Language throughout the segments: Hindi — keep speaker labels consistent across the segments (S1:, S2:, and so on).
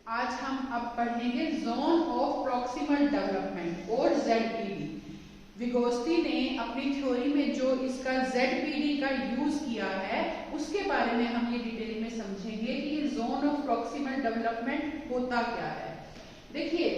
S1: आज हम अब पढ़ेंगे जोन ऑफ प्रॉक्सिमल डेवलपमेंट और ZPD। विगोस्की ने अपनी थ्योरी में जो इसका ZPD का यूज किया है उसके बारे में हम ये डिटेल में समझेंगे कि ये जोन ऑफ प्रॉक्सिमल डेवलपमेंट होता क्या है। देखिए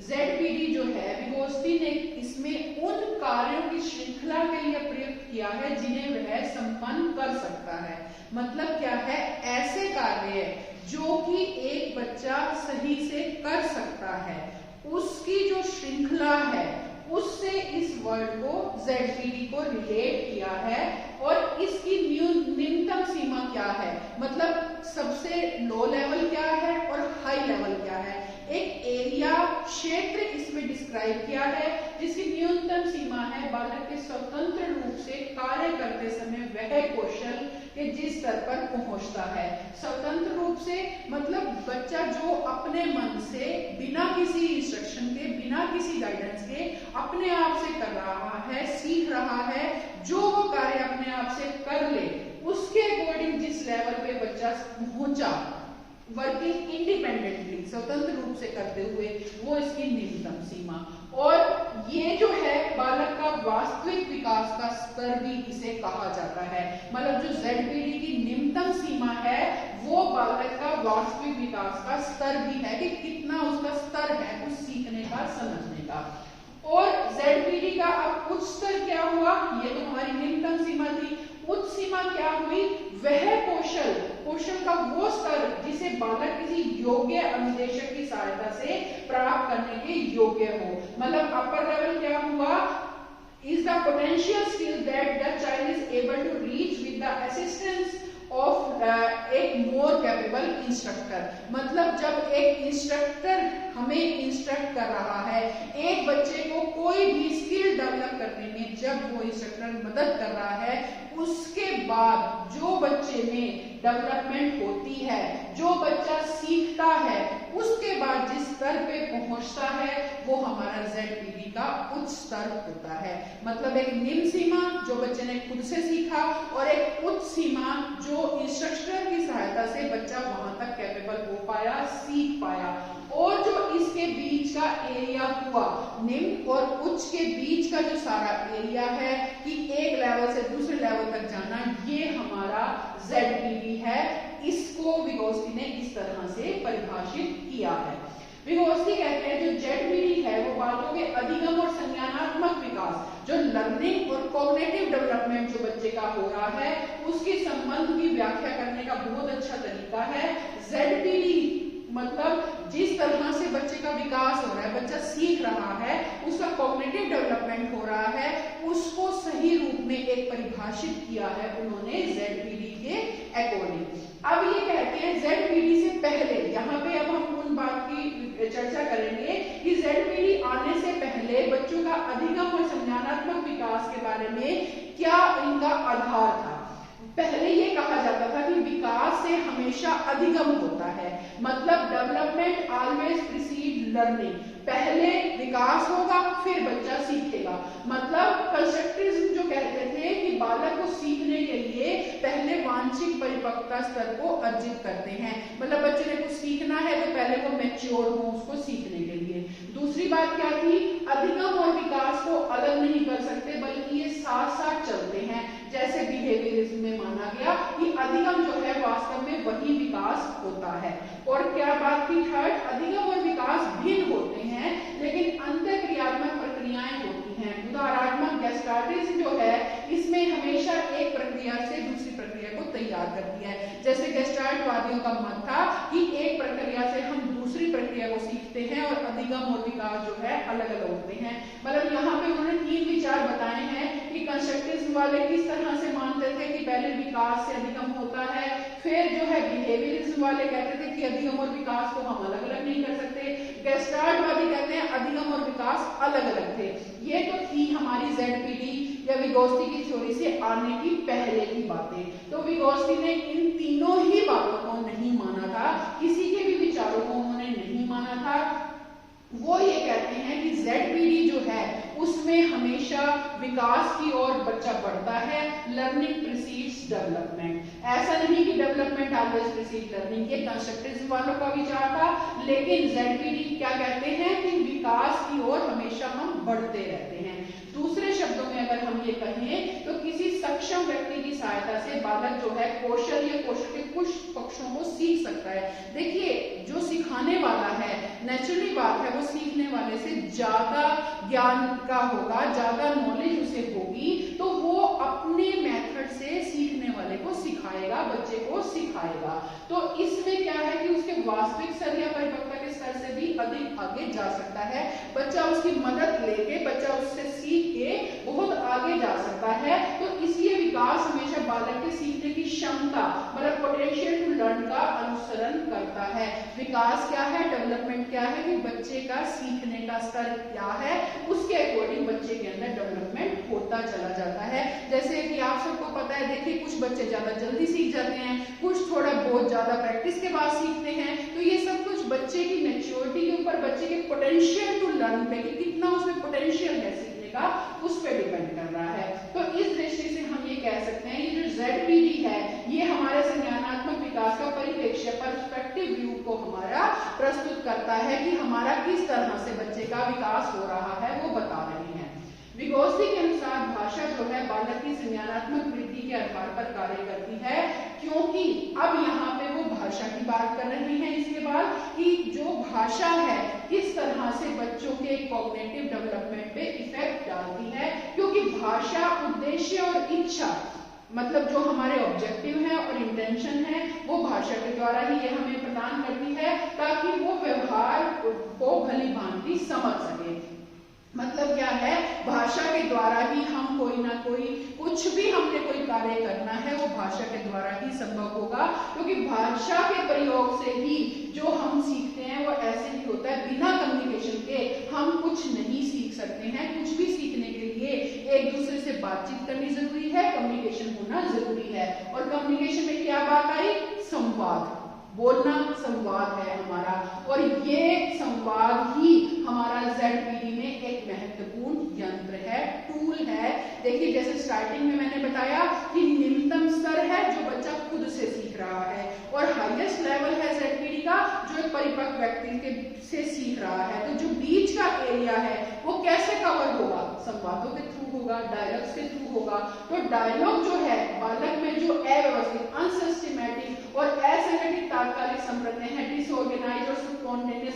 S1: ZPD जो है विगोस्की ने इसमें उन कार्यों की श्रृंखला के लिए प्रयुक्त किया है जिन्हें वह संपन्न कर सकता है। मतलब क्या है, ऐसे कार्य जो कि एक बच्चा सही से कर सकता है उसकी जो श्रृंखला है उससे इस वर्ड को ZPD को रिलेट किया है। और इसकी न्यूनतम सीमा क्या है, मतलब सबसे लो लेवल क्या है और हाई लेवल क्या है, एक एरिया क्षेत्र इसमें डिस्क्राइब किया है जिसकी न्यूनतम सीमा है बालक के स्वतंत्र रूप से कार्य करते समय वह कौशल के जिस स्तर पर पहुंचता है। स्वतंत्र रूप से मतलब बच्चा जो अपने मन से बिना किसी इंस्ट्रक्शन के बिना किसी गाइडेंस के अपने आप से कर रहा है, सीख रहा है, जो वो कार्य अपने आप से कर ले उसके अकॉर्डिंग जिस लेवल पे बच्चा पहुंचा वर्किंग इंडिपेंडेंटली स्वतंत्र रूप से करते हुए वो इसकी न्यूनतम सीमा। और ये जो है बालक का वास्तविक विकास का स्तर भी इसे कहा जाता है। मतलब जो ZPD की न्यूनतम सीमा है वो बालक का वास्तविक विकास का स्तर भी है कि कितना उसका स्तर है कुछ सीखने का, समझने का। और ZPD का अब उच्च स्तर क्या हुआ, ये तो हमारी न्यूनतम सीमा थी। उच्च सीमा क्या हुई, वह कौशल का वो स्तर जिसे बालक किसी योग्य अनुदेशक की सहायता से प्राप्त करने के योग्य हो। मतलब अपर लेवल क्या हुआ, is the potential skill that the child is able to reach with the assistance of एक more capable instructor। मतलब जब एक इंस्ट्रक्टर हमें इंस्ट्रक्ट कर रहा है, एक बच्चे को कोई भी स्किल डेवलप करने में जब वो इंस्ट्रक्टर मदद कर रहा है उसके बाद जो बच्चे में डेवलपमेंट होती है, जो बच्चा सीखता है, उसके बाद जिस स्तर पे पहुंचता है वो हमारा ZPD का उच्च स्तर होता है। मतलब एक निम्न सीमा जो बच्चे ने खुद से सीखा और एक उच्च सीमा जो इंस्ट्रक्टर की सहायता से बच्चा वहां तक कैपेबल हो पाया, सीख पाया। और जो इसके बीच का एरिया हुआ, निम्न और उच्च के बीच का जो सारा एरिया है कि एक लेवल से दूसरे लेवल तक जाना, ये हमारा ZPD है। इसको विगोस्की ने इस तरह से परिभाषित किया है। विगोस्की कहते हैं जो ZPD है वो बालकों के अधिगम और संज्ञानात्मक विकास, जो लर्निंग और कॉग्निटिव डेवलपमेंट जो बच्चे का हो रहा है उसके संबंध की व्याख्या करने का बहुत अच्छा तरीका है। ZPD मतलब जिस तरह से बच्चे का विकास हो रहा है, बच्चा सीख रहा है, उसका कॉग्निटिव डेवलपमेंट हो रहा है, उसको सही रूप में एक परिभाषित किया है उन्होंने ZPD के अकॉर्डिंग। अब ये कहते हैं ZPD से पहले, यहाँ पे अब हम उन बात की चर्चा करेंगे कि ZPD आने से पहले बच्चों का अधिगम और संज्ञानात्मक विकास के बारे में क्या इनका आधार था। पहले ये कहा जाता था कि विकास से हमेशा अधिगम होता है, मतलब डेवलपमेंट ऑलवेज प्रीसीड लर्निंग। पहले विकास होगा फिर बच्चा सीखेगा। मतलब कंस्ट्रक्टिविज्म जो कहते थे कि बालक को सीखने के लिए पहले वांछित परिपक्वता स्तर को अर्जित करते हैं। मतलब बच्चे ने कुछ सीखना है तो पहले वो मैच्योर हो उसको सीखने के लिए। दूसरी बात क्या थी, अधिगम और विकास को अलग नहीं कर सकते बल्कि ये साथ साथ चलते हैं। जैसे बिहेवियरिज्म में माना गया कि अधिगम जो है वास्तव में वही विकास होता है। और क्या बात थी थर्ड, अधिगम और विकास भिन्न होते हैं लेकिन अंतःक्रियात्मक प्रक्रियाएं होती हैं। उदाहरणात्मक गेस्टाल्टिज्म जो है इसमें हमेशा एक प्रक्रिया से दूसरी प्रक्रिया को तैयार करती है। जैसे गेस्टाल्टवादियों का मत था कि एक प्रक्रिया से हम दूसरी प्रक्रिया को सीखते हैं और अधिगम और विकास जो है अलग अलग होते हैं। मतलब यहाँ पे उन्होंने तीन विचार बताए हैं कि कंस्ट्रक्टिविज्म वाले किस तरह से मानते थे कि पहले विकास से अधिगम होता है, फिर जो है बिहेवियरिज्म वाले कहते थे कि अधिगम और विकास को हम अलग अलग नहीं कर सकते, गेस्टाल्टवादी कहते हैं अधिगम और विकास अलग अलग थे। ये तो थी हमारी ZPD या विगोस्की की थ्योरी से आने की पहले की बातें। तो विगोस्की ने इन तीनों ही बातों को नहीं माना था, किसी के भी विचारों को उन्होंने नहीं माना था। वो ये कहते हैं कि ZPD जो है उसमें हमेशा विकास की ओर बच्चा बढ़ता है। Learning precedes development. ऐसा नहीं कि डेवलपमेंट ऑलवेज प्रीसीड लर्निंग, ये कंस्ट्रक्टिविज्म वालों का विचार था, लेकिन ZPD क्या कहते हैं कि विकास की ओर हमेशा हम बढ़ते रहते हैं। दूसरे शब्दों में अगर हम ये कहें तो किसी सक्षम व्यक्ति की सहायता से बालक जो है कौशल या कौशल के कुछ पक्षों को सीख सकता है। देखिए, जो सिखाने वाला है, नेचुरली बात है, वो सीखने वाले से ज्यादा ज्ञान का होगा, ज्यादा नॉलेज उसे होगी, तो वो अपने मेथड से सीखने वाले को सिखाएगा, बच्चे को सिखाएगा। तो इसमें क्या है कि उसके वास्तविक स्तर या परिपक्वता के स्तर से भी अधिक आगे जा सकता है। बच्चा उसकी मदद लेके, बच्चा उससे सीख के बहुत आगे जा सकता है। तो इसलिए विकास हमेशा बालक के सीखने की क्षमता, मतलब पोटेंशियल टू लर्न का अनुसरण करता है। विकास क्या है, डेवलपमेंट क्या है कि बच्चे का सीखने का स्तर क्या है, उसके अकॉर्डिंग बच्चे के अंदर डेवलपमेंट होता चला जाता है। जैसे कि आप सबको पता है, देखिए कुछ बच्चे ज्यादा जल्दी सीख जाते हैं, कुछ थोड़ा बहुत ज्यादा प्रैक्टिस के बाद सीखते हैं। तो ये सब कुछ बच्चे की मैच्योरिटी के ऊपर, बच्चे के पोटेंशियल टू लर्न पे कि कितना उसमें पोटेंशियल है सीखने का, उस पर डिपेंड कर रहा है। तो इस दृष्टि से हम ये कह सकते हैं, ये जो ZPD है, ये हमारे संज्ञानात्मक विकास का परिप्रेक्ष्य, पर्सपेक्टिव व्यू को हमारा प्रस्तुत करता है कि हमारा किस तरह से बच्चे का विकास हो रहा है, वो बता रहे हैं। विगोस्ती के अनुसार भाषा जो है बालक की संज्ञानात्मक वृद्धि के आधार पर कार्य करती है, क्योंकि अब यहाँ पे वो भाषा की बात कर रहे हैं इसके बाद कि जो भाषा है किस तरह से बच्चों के कॉग्निटिव डेवलपमेंट पे इफेक्ट डालती है। क्योंकि भाषा उद्देश्य और इच्छा, मतलब जो हमारे ऑब्जेक्टिव है और इंटेंशन है, वो भाषा के द्वारा ही ये हमें प्रदान करती है, ताकि वो व्यवहार को भली भांति समझ सके। मतलब क्या है, भाषा के द्वारा ही हम कोई ना कोई, कुछ भी हमने कोई कार्य करना है वो भाषा के द्वारा ही संभव होगा। क्योंकि भाषा के प्रयोग से ही जो हम सीखते हैं वो ऐसे ही होता है, बिना कम्युनिकेशन के हम कुछ नहीं सीख सकते हैं। कुछ भी सीखने के लिए एक दूसरे से बातचीत करनी जरूरी है, कम्युनिकेशन होना जरूरी है। और कम्युनिकेशन में क्या बात आई, संवाद, बोलना संवाद है हमारा, और ये संवाद ही हमारा ZPD में एक महत्वपूर्ण यंत्र है, टूल है। देखिए, जैसे स्टार्टिंग में मैंने बताया कि निम्नतम स्तर है जो बच्चा खुद से सीख रहा है, और हाईएस्ट लेवल है ZPD का जो एक परिपक्व व्यक्ति के से सीख रहा है। तो जो बीच का एरिया है वो कैसे कवर होगा, संवादों के थ्रू होगा, डायलॉग्स के थ्रू होगा। तो डायलॉग जो है बालक में जो अव्यवस्थित, अनसिस्टेमेटिक और असंगठित तात्कालिक संप्रज्ञा है, डिसऑर्गेनाइज और स्पॉन्टेनियस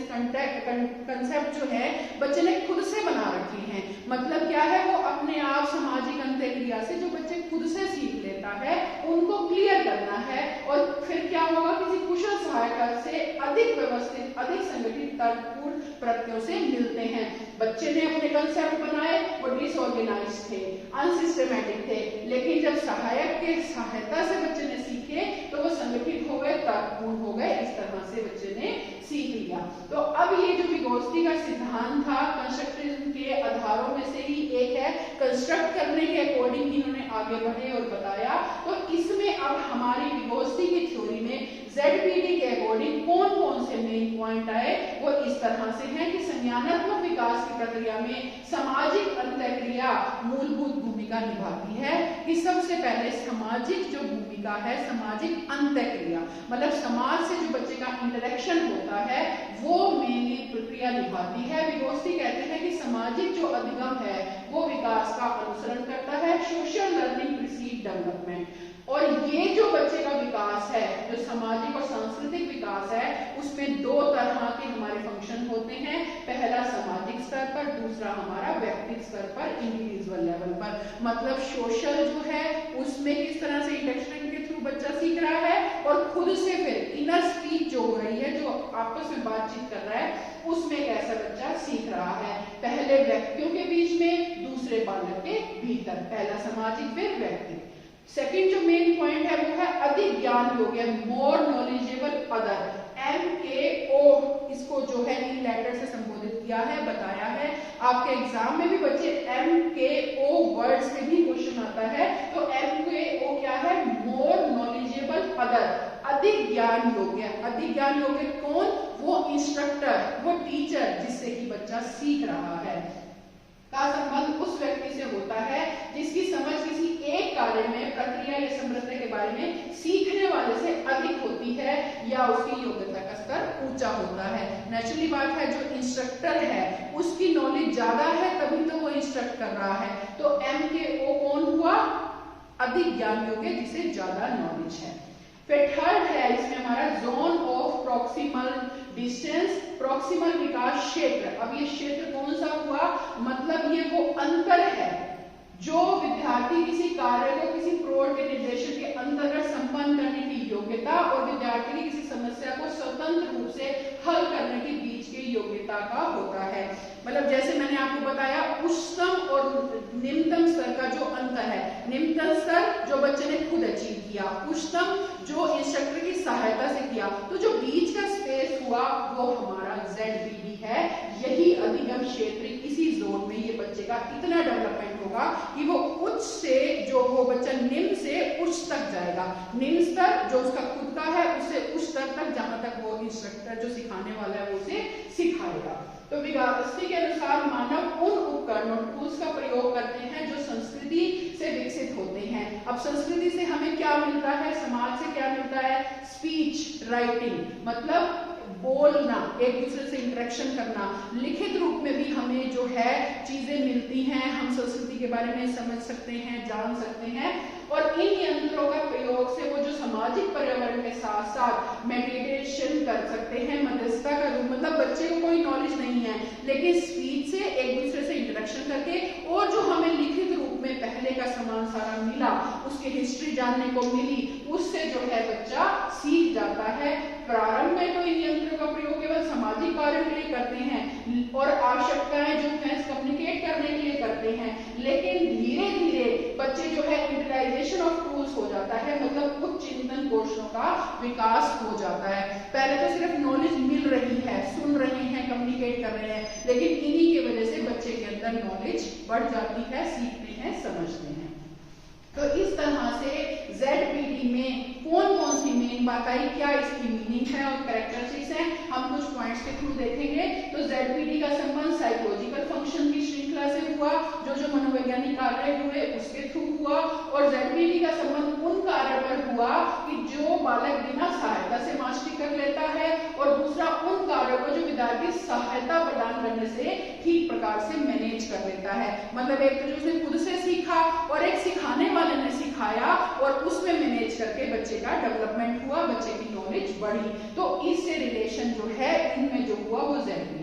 S1: कंसेप्ट जो है बच्चे ने खुद से बना रखी हैं। मतलब क्या है, वो अपने आप सामाजिक अंतःक्रिया से जो बच्चे खुद से सीख लेता है उनको क्लियर करना है, और फिर क्या होगा, किसी कुशल सहायता से अधिक व्यवस्थित, अधिक संगठित, तर्कपूर्ण प्रत्ययों से मिलते हैं। बच्चे ने अपने कंसेप्ट बनाए, वो डिसऑर्गेनाइज थे, अनसिस्टेमेटिक थे, लेकिन जब सहायक के सहायता से बच्चे ने सीखे तो वो संगठित हो गए, तर्कपूर्ण हो गए। इस तरह से बच्चे ने सीख लिया। तो अब ये जो विगोस्ती का सिद्धांत था, कंस्ट्रक्टिविज्म के आधारों में से ही एक है। कंस्ट्रक्ट करने के अकॉर्डिंग इन्होंने आगे बढ़े और बताया। तो इसमें अब हमारी विगोस्ती की थ्योरी में ZPD के अकॉर्डिंग कौन कौन से मेन पॉइंट आए, वो इस तरह से हैं कि संज्ञानात्मक विकास की प्रक्रिया में सामाजिक अंतःक्रिया मूलभूत भूमिका निभाती है। कि सबसे पहले सामाजिक जो भूमिका है, सामाजिक अंतःक्रिया, मतलब समाज से जो बच्चे का इंटरेक्शन होता है वो मेनली प्रक्रिया निभाती है। विगोस्ती कहते हैं कि सामाजिक जो अधिगम है वो विकास का अनुसरण करता है। Social learning preceded development. और ये जो बच्चे का विकास है, जो सामाजिक और सांस्कृतिक विकास है, उसमें दो तरह के हमारे फंक्शन होते हैं। पहला सामाजिक स्तर पर, दूसरा हमारा व्यक्तिगत स्तर पर, इंडिविजुअल लेवल पर। मतलब सोशल जो है उसमें किस तरह से इंटरेक्शन के थ्रू बच्चा सीख रहा है, और खुद से फिर इनर स्पीच जो हो रही है, जो आपस में बातचीत कर रहा है, उसमें कैसा बच्चा सीख रहा है। पहले व्यक्तियों के बीच में, दूसरे बालक के भीतर। पहला सामाजिक, फिर व्यक्तिगत। सेकंड जो मेन पॉइंट है वो है अधिक ज्ञान योग्य, मोर नॉलेजेबल अदर, MKO, इसको जो है इन लेटर से संबोधित किया है, बताया है। आपके एग्जाम में भी बच्चे MKO वर्ड से भी क्वेश्चन आता है। तो MKO क्या है, मोर नॉलेजेबल अदर, अधिक ज्ञान योग्य। अधिक ज्ञान योग्य कौन, वो इंस्ट्रक्टर, वो टीचर जिससे कि बच्चा सीख रहा है। का संबंध उस व्यक्ति से होता है जिसकी समझ किसी एक कार्य में, प्रक्रिया या समृद्धि के बारे में सीखने वाले से अधिक होती है या उसकी योग्यता का स्तर ऊंचा होता है। नेचुरली बात है, जो इंस्ट्रक्टर है उसकी नॉलेज ज्यादा है तभी तो वो इंस्ट्रक्ट कर रहा है। तो एम के ओ कौन हुआ? अधिक ज्ञान योग्य, जिसे ज्यादा नॉलेज है। फिर थर्ड है इसमें हमारा zone of proximal distance, proximal विकास क्षेत्र। अब ये क्षेत्र कौन सा हुआ? मतलब ये वो अंतर है जो विद्यार्थी किसी कार्य को किसी प्रौढ़ के निर्देशन के अंतर्गत संपन्न करने की योग्यता और विद्यार्थी की किसी समस्या को स्वतंत्र रूप से हल करने के बीच की योग्यता का होता है। मतलब जैसे मैंने आपको बताया, उच्चतम और निम्नतम स्तर का जो अंतर है, निम्नतम स्तर जो बच्चे ने खुद अचीव किया, उच्चतम जो इंस्ट्रक्टर की सहायता से किया, तो जो बीच का स्पेस हुआ वो हमारा ZBD है। यही अधिगम क्षेत्र, इसी जोन में ये बच्चे का इतना डेवलपमेंट होगा कि वो उच्च से, जो वो बच्चा निम्न से उच्च तक जाएगा। निम्न स्तर जो उसका खुद का है, उससे उच्च स्तर तक जहां तक वो इंस्ट्रक्टर जो सिखाने वाला है वो उसे सिखाएगा। तो विगास्ती के अनुसार मानव उन उपकरणों, टूल्स का प्रयोग करते हैं जो संस्कृति से विकसित होते हैं। अब संस्कृति से हमें क्या मिलता है, समाज से क्या मिलता है? स्पीच, राइटिंग, मतलब बोलना, एक दूसरे से इंटरेक्शन करना। लिखित रूप में भी हमें जो है चीजें मिलती हैं, हम संस्कृति के बारे में समझ सकते हैं, जान सकते हैं। और इन यंत्रों का प्रयोग से वो जो सामाजिक पर्यावरण के साथ साथ मेडिटेशन कर सकते हैं, मध्यस्थता का रूप, मतलब बच्चे को कोई नॉलेज नहीं है लेकिन स्पीच से एक दूसरे से इंटरेक्शन करके, और जो हमें लिखित रूप में पहले का सामान सारा मिला, उसकी हिस्ट्री जानने को मिली, उससे जो है बच्चा सीख जाता है। प्रारंभ में तो इन यंत्रों का प्रयोग केवल सामाजिक कार्यों के लिए करते हैं और आवश्यकताएं जो है कम्युनिकेट करने के लिए करते हैं, लेकिन धीरे धीरे बच्चे जो है यूटिलाइजेशन ऑफ टूल्स हो जाता है, मतलब उच्च चिंतन कौशलों का विकास हो जाता है। पहले तो सिर्फ नॉलेज मिल रही है, सुन रहे हैं, कम्युनिकेट कर रहे हैं, लेकिन इन्हीं की वजह से बच्चे के अंदर नॉलेज बढ़ जाती है, सीखते हैं, समझते हैं। तो इस तरह से ZBD में कौन कौन सी मेन बात आई, क्या इसकी मीनिंग है और कैरेक्टरिस्टिक्स है, हम कुछ पॉइंट्स के थ्रू देखेंगे। तो ZBD का संबंध साइकोलॉजिकल फंक्शन की श्रृंखला से हुआ, जो मनोवैज्ञानिक कार्य हुए उसके थ्रू हुआ। और ZBD का संबंध उन कार्य पर हुआ कि जो बालक बिना सहायता से मास्टरी कर लेता है, और दूसरा उन कार्यों को जो विद्यार्थी सहायता प्रदान करने से ठीक प्रकार से मैनेज कर लेता है। मतलब एक तो जो उसने खुद से सीखा और एक सिखाने वाले ने सिखाया, और उसमें मैनेज करके बच्चे का डेवलपमेंट हुआ, बच्चे की नॉलेज बढ़ी। तो इससे रिलेशन जो है इनमें जो हुआ वो ZBD।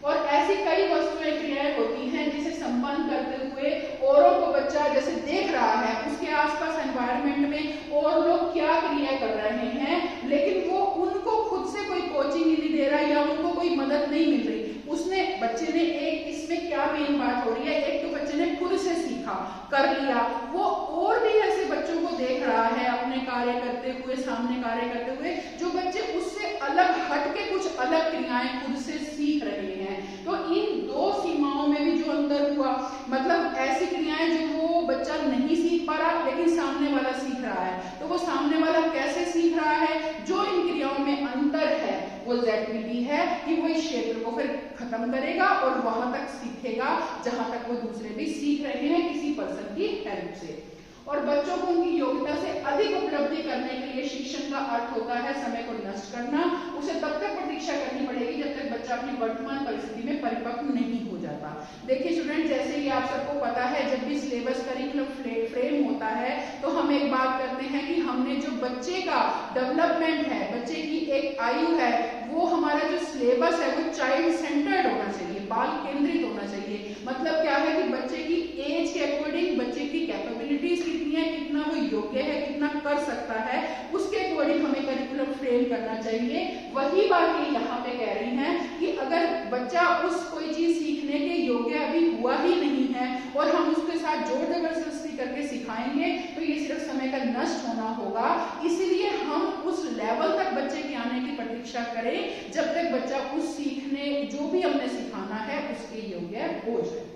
S1: और ऐसी कई वस्तुएं, क्रियाएं होती हैं जिसे संबंध करते हुए औरों को बच्चा जैसे देख रहा है, उसके आसपास एनवायरनमेंट में और लोग क्या क्रिया कर रहे हैं, लेकिन वो उनको खुद से कोई कोचिंग नहीं दे रहा या उनको कोई मदद नहीं मिल रही। उसने, बच्चे ने, एक इसमें क्या मेन बात हो रही है, एक तो बच्चे ने खुद से सीखा, कर लिया, वो और भी ऐसे बच्चों को देख रहा है अपने कार्य करते हुए, सामने कार्य करते हुए, जो बच्चे उससे अलग हट के कुछ अलग क्रियाएं खुद से सीख रहे हैं। तो इन दो सीमाओं में भी जो अंतर हुआ, मतलब ऐसी क्रियाएं जो वो बच्चा नहीं सीख पा रहा लेकिन सामने वाला सीख रहा है, तो वो सामने वाला कैसे सीख रहा है, जो इन क्रियाओं में अंतर है वो ZBD है कि वो इस क्षेत्र को फिर खत्म करेगा और वहां तक सीखेगा जहां तक वो दूसरे भी सीख रहे हैं किसी पर्सन की हेल्प से। और बच्चों को उनकी योग्यता से अधिक उपलब्धि करने के लिए शिक्षण का अर्थ होता है समय को नष्ट करना। उसे तब तक प्रतीक्षा करनी पड़ेगी जब तक बच्चा अपनी वर्तमान परिस्थिति में परिपक्व नहीं हो जाता। देखिए स्टूडेंट, जैसे ही आप सबको पता है, जब भी सिलेबस करिकुलम फ्रेम होता है तो हम एक बात करते हैं कि हमने जो बच्चे का डेवलपमेंट है, बच्चे की एक आयु है, वो हमारा जो सिलेबस है वो चाइल्ड सेंटर्ड होना चाहिए, बाल केंद्रित होना चाहिए। मतलब क्या है कि बच्चे की एज के अकॉर्डिंग, बच्चे की कैपेबिलिटीज कितनी है, कितना वो योग्य है, कितना कर सकता है, उसके अकॉर्डिंग हमें करिकुलम फ्रेम करना चाहिए। वही बात ये यहाँ पे कह रही हैं कि अगर बच्चा उस कोई चीज सीखने के योग्य अभी हुआ ही नहीं है और हम उसके साथ जोर जबरदस्ती करके सिखाएंगे तो ये सिर्फ समय का नष्ट होना होगा। इसलिए हम उस लेवल तक बच्चे के आने की प्रतीक्षा करें जब तक बच्चा उस सीखने, जो भी हमने सिखाना है, उसके योग्य हो जाए।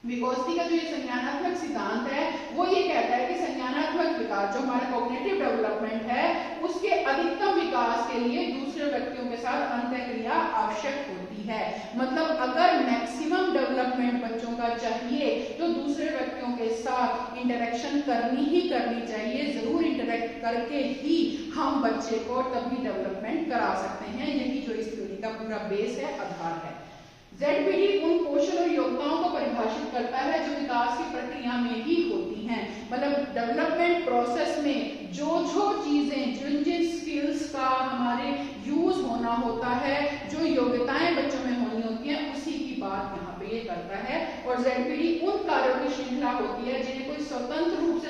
S1: विगोस्की का जो ये संज्ञानात्मक सिद्धांत है वो ये कहता है कि संज्ञानात्मक विकास, जो हमारा कॉग्निटिव डेवलपमेंट है, उसके अधिकतम विकास के लिए दूसरे व्यक्तियों के साथ साथ अंतःक्रिया आवश्यक होती है। मतलब अगर मैक्सिमम डेवलपमेंट बच्चों का चाहिए तो दूसरे व्यक्तियों के साथ इंटरेक्शन करनी ही करनी चाहिए, जरूर इंटरेक्ट करके ही हम बच्चे को तभी डेवलपमेंट करा सकते हैं। यही जो इस थ्योरी का पूरा बेस है, आधार है। ZPD उन कौशल और योग्यताओं को परिभाषित करता है जो विकास की प्रक्रिया में ही होती हैं। मतलब डेवलपमेंट प्रोसेस में जो चीजें, जिन स्किल्स का हमारे यूज होना होता है, जो योग्यताएं बच्चों में होनी होती हैं, उसी की बात यहाँ पे ये करता है। और ZPD उन कार्यों की श्रृंखला होती है जिन्हें कोई स्वतंत्र रूप से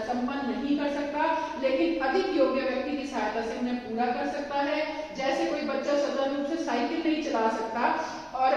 S1: संपन्न नहीं कर सकता, लेकिन अधिक योग्य व्यक्ति की सहायता से उन्हें पूरा कर सकता है। जैसे कोई बच्चा स्वतंत्र रूप से साइकिल नहीं चला सकता, और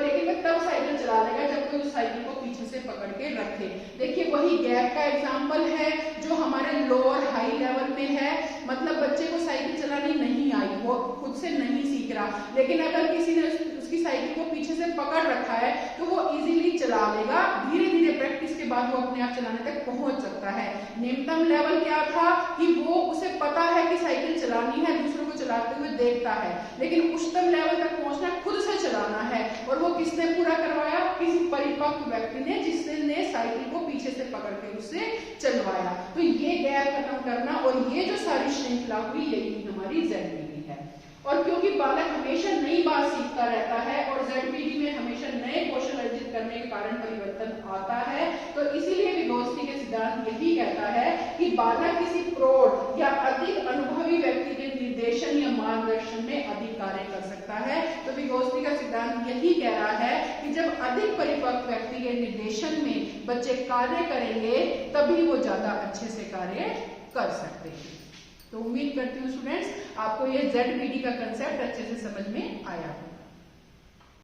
S1: लेकिन वह तब साइकिल चला लेगा जब कोई उस साइकिल को पीछे से पकड़ के रखे। देखिए वही गैप का एग्जांपल है जो हमारे लोअर हाई लेवल में है। मतलब बच्चे को साइकिल चलानी नहीं आई, वो खुद से नहीं सीख रहा, लेकिन अगर किसी ने उसकी साइकिल को पीछे से पकड़ रखा है तो वो इजीली चला लेगा। धीरे धीरे प्रैक्टिस के बाद वो अपने आप चलाने तक पहुंच सकता है। निम्नतम लेवल क्या था कि वो उसे पता है कि साइकिल चलानी है, दूसरों को चलाते हुए देखता है, लेकिन उच्चतम लेवल तक पहुंचना खुद से चलाना है। और वो किसने पूरा करवाया? किसी परिपक्व व्यक्ति ने, जिसने साइकिल को पीछे से पकड़ के उससे चलवाया। तो ये गैप खत्म करना और ये जो सारी श्रृंखला हुई, यही हमारी ZPD है। और क्योंकि बालक हमेशा नई बात सीखता रहता है और ZPD में हमेशा नए कौशल अर्जित करने के कारण परिवर्तन आता है, तो इसीलिए विगोत्स्की के सिद्धांत यही कहता है कि बालक किसी प्रौढ़ या अधिक अनुभवी व्यक्ति के निर्देशन या मार्गदर्शन में अधिक कार्य कर सकता है। तो विगोत्स्की का सिद्धांत यही कह रहा है कि जब अधिक परिपक्व व्यक्ति के निर्देशन में बच्चे कार्य करेंगे तभी वो ज्यादा अच्छे से कार्य कर सकते हैं। तो उम्मीद करती हूँ स्टूडेंट्स आपको ये ZPD का कंसेप्ट अच्छे से समझ में आया हो।